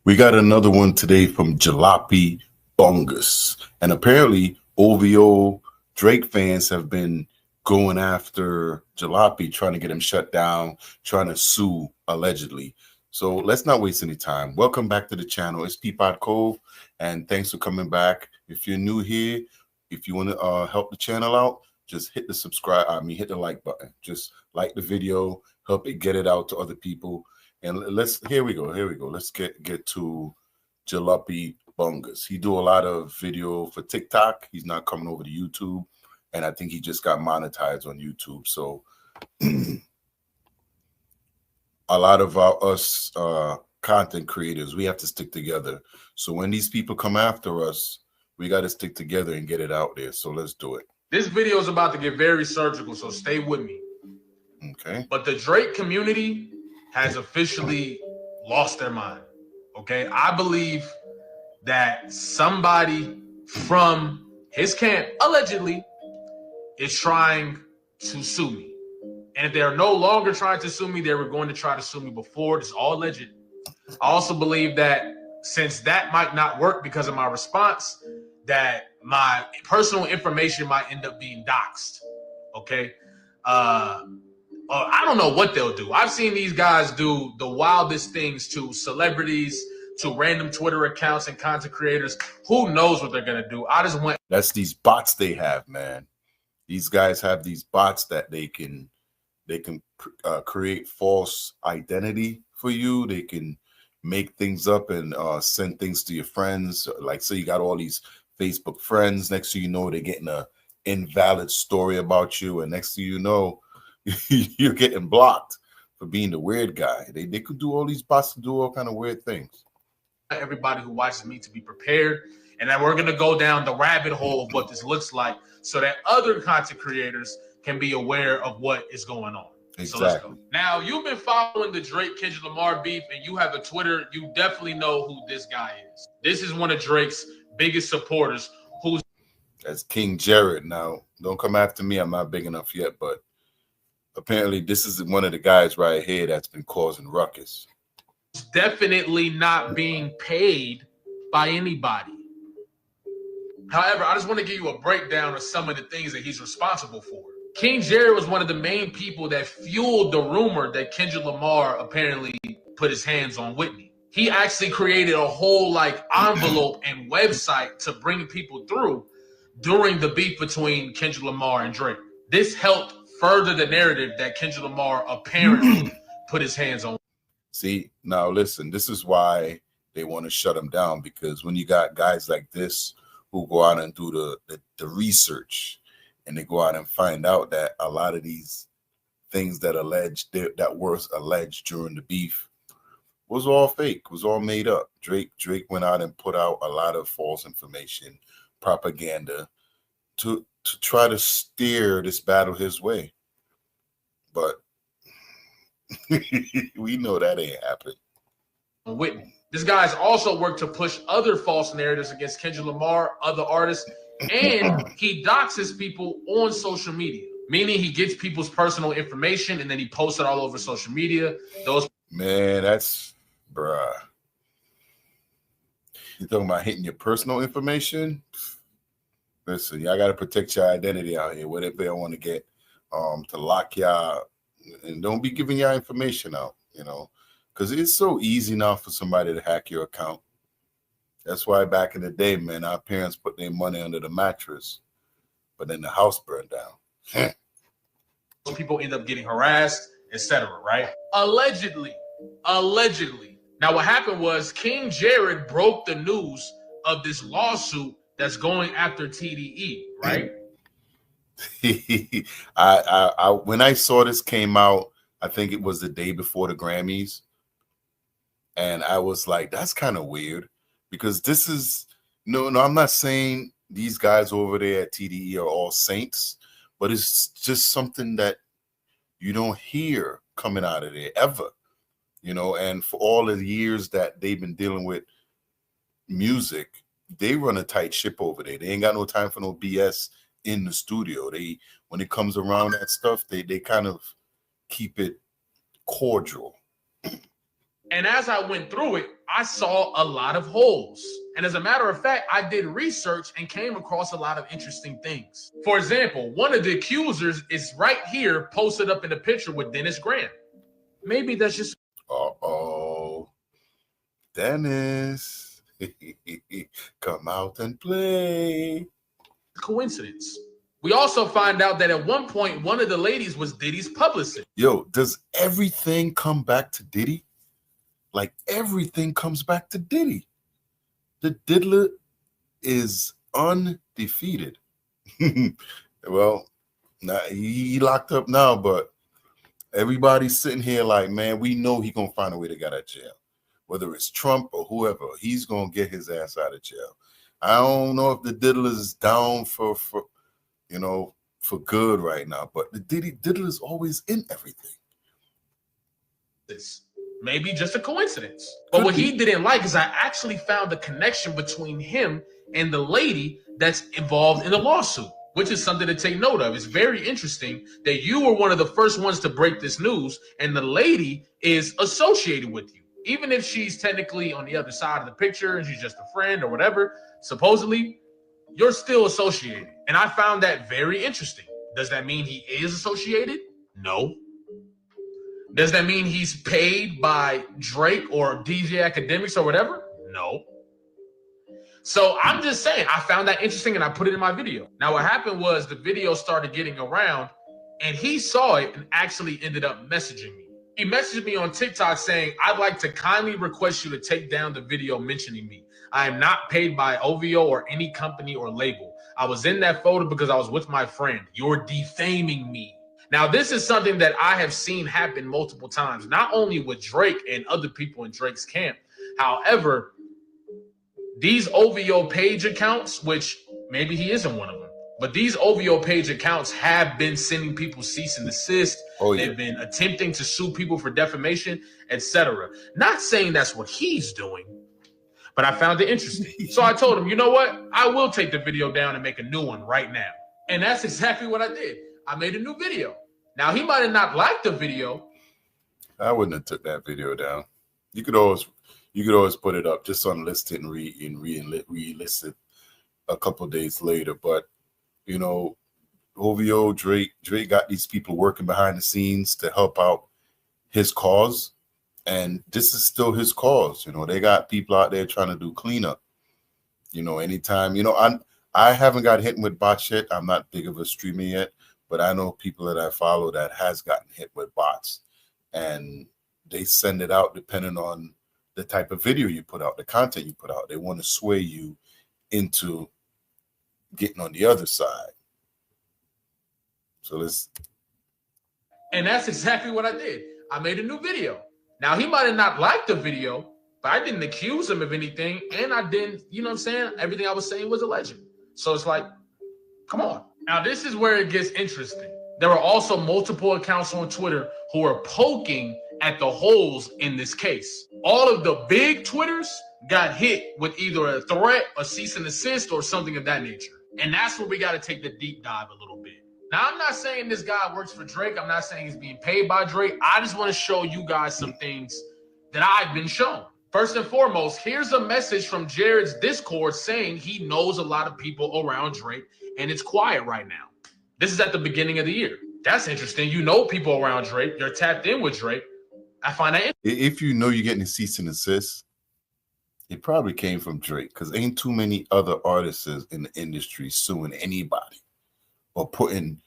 We got another one today from Jalopy Bungus. And apparently, OVO Drake fans have been going after Jalopy, trying to get him shut down, trying to sue, allegedly. So let's not waste any time. Welcome back to the channel. It's Peapod Cove, and thanks for coming back. If you're new here, if you want to help the channel out, just hit the hit the like button. Just like the video, help it get it out to other people. And here we go. Let's get to Jalopy Bungus. He do a lot of video for TikTok. He's not coming over to YouTube, and I think he just got monetized on YouTube. So a lot of us content creators, we have to stick together. So when these people come after us, we got to stick together and get it out there. So let's do it. This video is about to get very surgical, so stay with me. Okay. But the Drake community has officially lost their mind. Okay. I believe that somebody from his camp allegedly is trying to sue me. And if they're no longer trying to sue me, they were going to try to sue me before. This is all alleged. I also believe that since that might not work because of my response, that my personal information might end up being doxxed. Okay. I don't know what they'll do. I've seen these guys do the wildest things to celebrities, to random Twitter accounts and content creators. Who knows what they're going to do? I just want. That's these bots they have, man. These guys have these bots that they can create false identity for you. They can make things up and send things to your friends. Like, say you got all these Facebook friends. Next thing you know, they're getting a invalid story about you, and next thing you know, you're getting blocked for being the weird guy. They could do all these bots to do all kind of weird things. Everybody who watches me to be prepared, and that we're going to go down the rabbit hole of what this looks like so that other content creators can be aware of what is going on. Exactly. So let's go. Now, you've been following the Drake Kendrick Lamar beef, and you have a Twitter. You definitely know who this guy is. This is one of Drake's biggest supporters. That's King Jared. Now, don't come after me. I'm not big enough yet, but apparently this is one of the guys right here that's been causing ruckus. Definitely not being paid by anybody. However, I just want to give you a breakdown of some of the things that he's responsible for. King Jared was one of the main people that fueled the rumor that Kendrick Lamar apparently put his hands on Whitney. He actually created a whole envelope and website to bring people through during the beef between Kendrick Lamar and Drake. This helped further the narrative that Kendrick Lamar apparently put his hands on. See, now listen, this is why they want to shut him down, because when you got guys like this who go out and do the research, and they go out and find out that a lot of these things that was alleged during the beef was all fake, was all made up. Drake went out and put out a lot of false information, propaganda to try to steer this battle his way. But we know that ain't happened. Whitney. This guy's also worked to push other false narratives against Kendrick Lamar, other artists, and he doxes people on social media, meaning he gets people's personal information and then he posts it all over social media. Man, that's bruh. You talking about hitting your personal information? Listen, y'all gotta protect your identity out here. What if they don't want to get to lock y'all, and don't be giving y'all information out, because it's so easy now for somebody to hack your account. That's why back in the day, man, our parents put their money under the mattress, but then the house burned down. People end up getting harassed, etc. Right? Allegedly. Now, what happened was King Jared broke the news of this lawsuit that's going after TDE, right? I when I saw this came out, I think it was the day before the Grammys, and I was like, that's kind of weird, because this is no, I'm not saying these guys over there at TDE are all saints, but it's just something that you don't hear coming out of there ever, and for all of the years that they've been dealing with music, they run a tight ship over there. They ain't got no time for no BS in the studio. When it comes around that stuff, they kind of keep it cordial. And as I went through it, I saw a lot of holes. And as a matter of fact, I did research and came across a lot of interesting things. For example, one of the accusers is right here posted up in the picture with Dennis Graham. Maybe that's just Dennis. Come out and play. Coincidence. We also find out that at one point, one of the ladies was Diddy's publicist. Yo, does everything come back to Diddy? Like, everything comes back to Diddy. The diddler is undefeated. Well, he locked up now, but everybody's sitting here like, man, we know he's going to find a way to get out of jail. Whether it's Trump or whoever, he's going to get his ass out of jail. I don't know if the diddler is down for good right now, but the diddler is always in everything. This maybe just a coincidence. But what he didn't like is I actually found the connection between him and the lady that's involved in the lawsuit, which is something to take note of. It's very interesting that you were one of the first ones to break this news, and the lady is associated with you. Even if she's technically on the other side of the picture and she's just a friend or whatever, supposedly, you're still associated. And I found that very interesting. Does that mean he is associated? No. Does that mean he's paid by Drake or DJ Academics or whatever? No. So I'm just saying, I found that interesting and I put it in my video. Now, what happened was the video started getting around and he saw it and actually ended up messaging me. He messaged me on TikTok saying, I'd like to kindly request you to take down the video mentioning me. I am not paid by OVO or any company or label. I was in that photo because I was with my friend. You're defaming me. Now, this is something that I have seen happen multiple times, not only with Drake and other people in Drake's camp. However, these OVO page accounts, which maybe he isn't one of them, but these OVO page accounts have been sending people cease and desist. Oh, yeah. They've been attempting to sue people for defamation, etc. Not saying that's what he's doing, but I found it interesting. So I told him, you know what? I will take the video down and make a new one right now. And that's exactly what I did. I made a new video. Now, he might have not liked the video. I wouldn't have took that video down. You could always put it up just unlisted and re-list it a couple of days later. But, OVO, Drake got these people working behind the scenes to help out his cause. And this is still his cause. They got people out there trying to do cleanup. Anytime, I haven't got hit with bots yet. I'm not big of a streamer yet, but I know people that I follow that has gotten hit with bots, and they send it out depending on the type of video you put out, the content you put out. They want to sway you into getting on the other side. And that's exactly what I did. I made a new video. Now, he might have not liked the video, but I didn't accuse him of anything. And I didn't, everything I was saying was alleged. So it's like, come on. Now, this is where it gets interesting. There are also multiple accounts on Twitter who are poking at the holes in this case. All of the big Twitters got hit with either a threat, a cease and desist, or something of that nature. And that's where we got to take the deep dive a little bit. Now, I'm not saying this guy works for Drake. I'm not saying he's being paid by Drake. I just want to show you guys some things that I've been shown. First and foremost, here's a message from Jared's Discord saying he knows a lot of people around Drake and it's quiet right now. This is at the beginning of the year. That's interesting. You know people around Drake. You're tapped in with Drake. I find that interesting. If you know you're getting a cease and desist, it probably came from Drake, because ain't too many other artists in the industry suing anybody or putting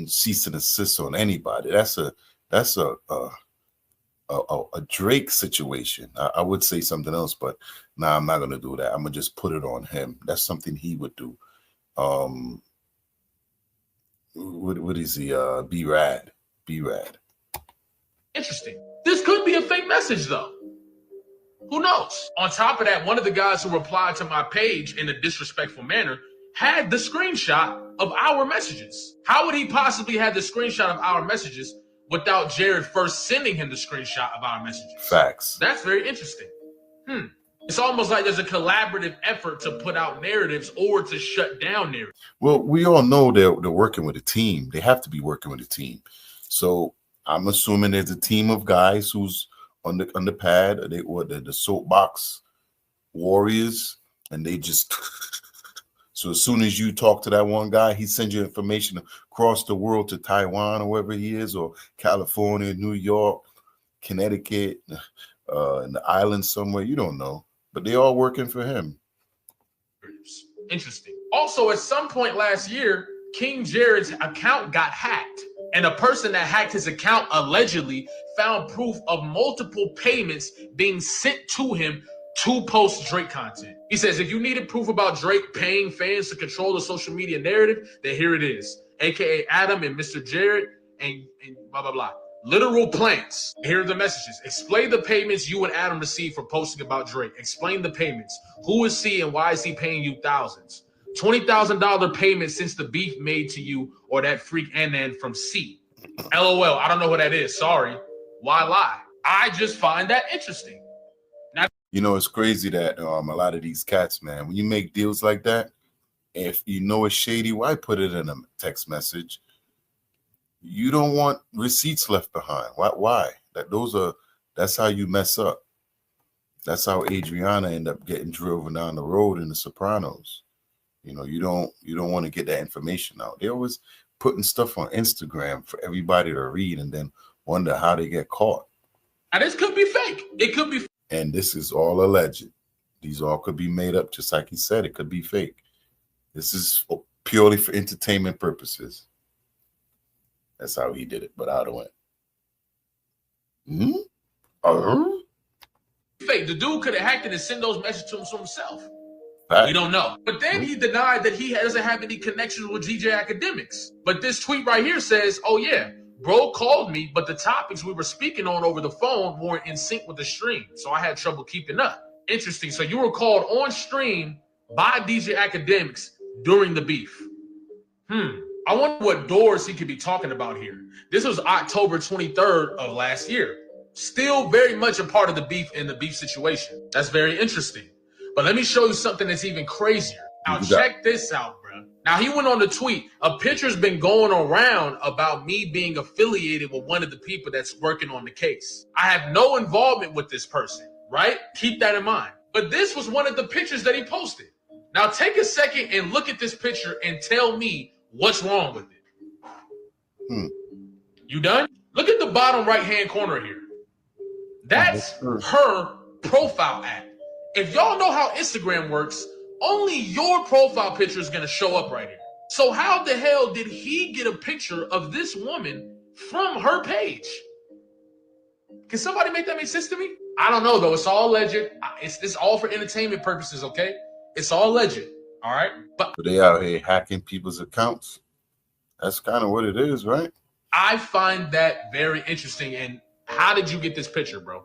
cease and desist on anybody. That's a Drake situation. I would say something else, but I'm not gonna do that. I'm gonna just put it on him. That's something he would do. What is he? B-Rad. Interesting. This could be a fake message, though. Who knows? On top of that, one of the guys who replied to my page in a disrespectful manner had the screenshot of our messages. How would he possibly have the screenshot of our messages without Jared first sending him the screenshot of our messages? Facts. That's very interesting. It's almost like there's a collaborative effort to put out narratives or to shut down narratives. Well, we all know they're working with a team. They have to be working with a team. So I'm assuming there's a team of guys who's on the pad. They were the soapbox warriors, and they just. So as soon as you talk to that one guy, he sends you information across the world to Taiwan or wherever he is, or California, New York, Connecticut, in the islands somewhere. You don't know, but they all working for him. Interesting. Also, at some point last year, King Jared's account got hacked, and a person that hacked his account allegedly found proof of multiple payments being sent to him to post Drake content. He says, if you needed proof about Drake paying fans to control the social media narrative, then here it is. AKA Adam and Mr. Jared and blah, blah, blah. Literal plans. Here are the messages. Explain the payments you and Adam received for posting about Drake. Explain the payments. Who is C and why is he paying you thousands? $20,000 payment since the beef made to you or that freak Anan from C. LOL. I don't know what that is. Sorry. Why lie? I just find that interesting. You know, it's crazy that a lot of these cats, man, when you make deals like that, if you know it's shady, why put it in a text message? You don't want receipts left behind. Why? That's how you mess up. That's how Adriana ended up getting driven down the road in The Sopranos. You know, you don't want to get that information out. They're always putting stuff on Instagram for everybody to read and then wonder how they get caught. And this could be fake. It could be. And this is all alleged. These all could be made up, just like he said. It could be fake. This is purely for entertainment purposes. That's how he did it, but out of it. Fake. The dude could have hacked it and sent those messages to himself. Fact. We don't know. But then he denied that he doesn't have any connections with GJ Academics. But this tweet right here says, oh yeah, bro called me, but the topics we were speaking on over the phone weren't in sync with the stream, so I had trouble keeping up. Interesting. So you were called on stream by DJ Academics during the beef. I wonder what doors he could be talking about here. This was October 23rd of last year. Still very much a part of the beef in the beef situation. That's very interesting. But let me show you something that's even crazier. Now check this out, bro. Now he went on to tweet, a picture's been going around about me being affiliated with one of the people that's working on the case. I have no involvement with this person, right? Keep that in mind. But this was one of the pictures that he posted. Now take a second and look at this picture and tell me what's wrong with it. You done? Look at the bottom right-hand corner here. That's her profile ad. If y'all know how Instagram works, only your profile picture is going to show up right here. So how the hell did he get a picture of this woman from her page? Can somebody make that make sense to me? I don't know, though. It's all alleged. It's all for entertainment purposes, okay? It's all alleged, all right? But they out here hacking people's accounts. That's kind of what it is, right? I find that very interesting. And how did you get this picture, bro?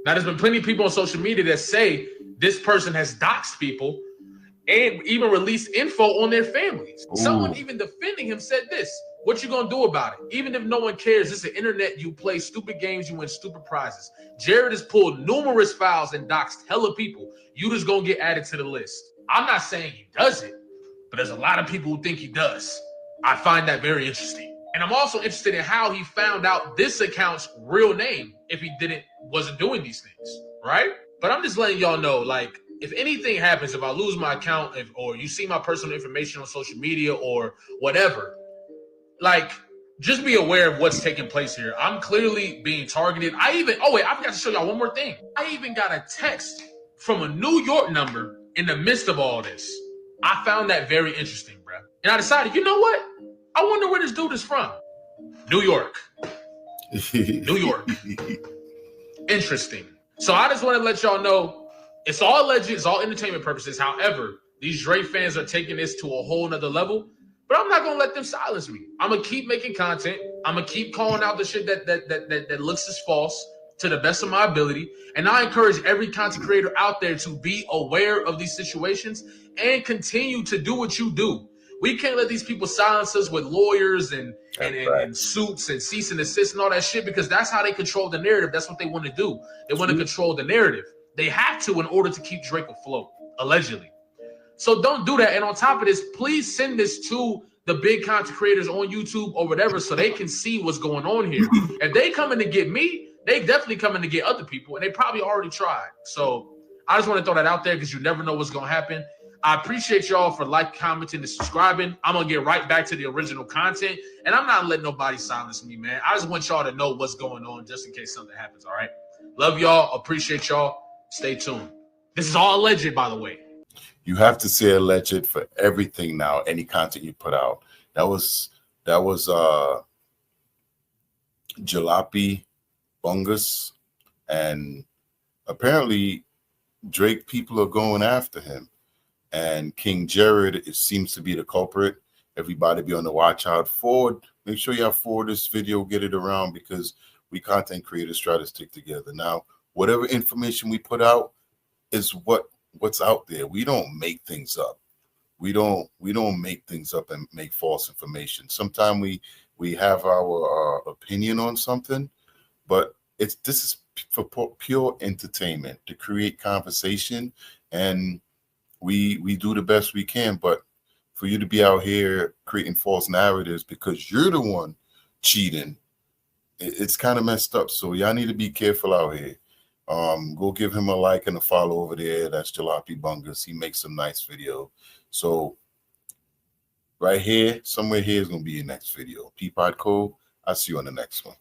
Now, there's been plenty of people on social media that say this person has doxed people and even released info on their families. Ooh. Someone even defending him said this: what you gonna do about it? Even if no one cares, it's the internet. You play stupid games, you win stupid prizes. Jared has pulled numerous files and doxed hella people. You just gonna get added to the list. I'm not saying he does it, but there's a lot of people who think he does. I find that very interesting. And I'm also interested in how he found out this account's real name if he wasn't doing these things, right? But I'm just letting y'all know, like, if anything happens, if I lose my account, or you see my personal information on social media or whatever, like, just be aware of what's taking place here. I'm clearly being targeted. I forgot to show y'all one more thing. I even got a text from a New York number in the midst of all this. I found that very interesting, bro. And I decided, you know what? I wonder where this dude is from. New York. New York. Interesting. So I just want to let y'all know, it's all alleged, it's all entertainment purposes. However, these Drake fans are taking this to a whole nother level. But I'm not gonna let them silence me. I'm gonna keep making content. I'm gonna keep calling out the shit that looks as false to the best of my ability. And I encourage every content creator out there to be aware of these situations and continue to do what you do. We can't let these people silence us with lawyers and suits and cease and desist and all that shit, because that's how they control the narrative. That's what they want to do. They want to control the narrative. They have to in order to keep Drake afloat, allegedly. So don't do that. And on top of this, please send this to the big content creators on YouTube or whatever so they can see what's going on here. If they coming to get me, they definitely coming to get other people, and they probably already tried. So I just want to throw that out there because you never know what's going to happen. I appreciate y'all for commenting, and subscribing. I'm going to get right back to the original content, and I'm not letting nobody silence me, man. I just want y'all to know what's going on just in case something happens, all right? Love y'all. Appreciate y'all. Stay tuned. This is all alleged, by the way. You have to say alleged for everything now, any content you put out. That was Jalopy Bungus, and apparently Drake people are going after him, and King Jared, it seems to be the culprit. Everybody be on the watch out. Make sure y'all forward this video, get it around, because we content creators try to stick together. Now, whatever information we put out is what's out there. We don't make things up. We don't make things up and make false information. Sometimes we have our opinion on something, but this is for pure entertainment, to create conversation, and we do the best we can. But for you to be out here creating false narratives because you're the one cheating, it's kind of messed up. So y'all need to be careful out here. Go give him a like and a follow over there. That's Jalopy Bungus. He makes some nice video. So right here, somewhere here is going to be your next video. Peapod Code. I'll see you on the next one.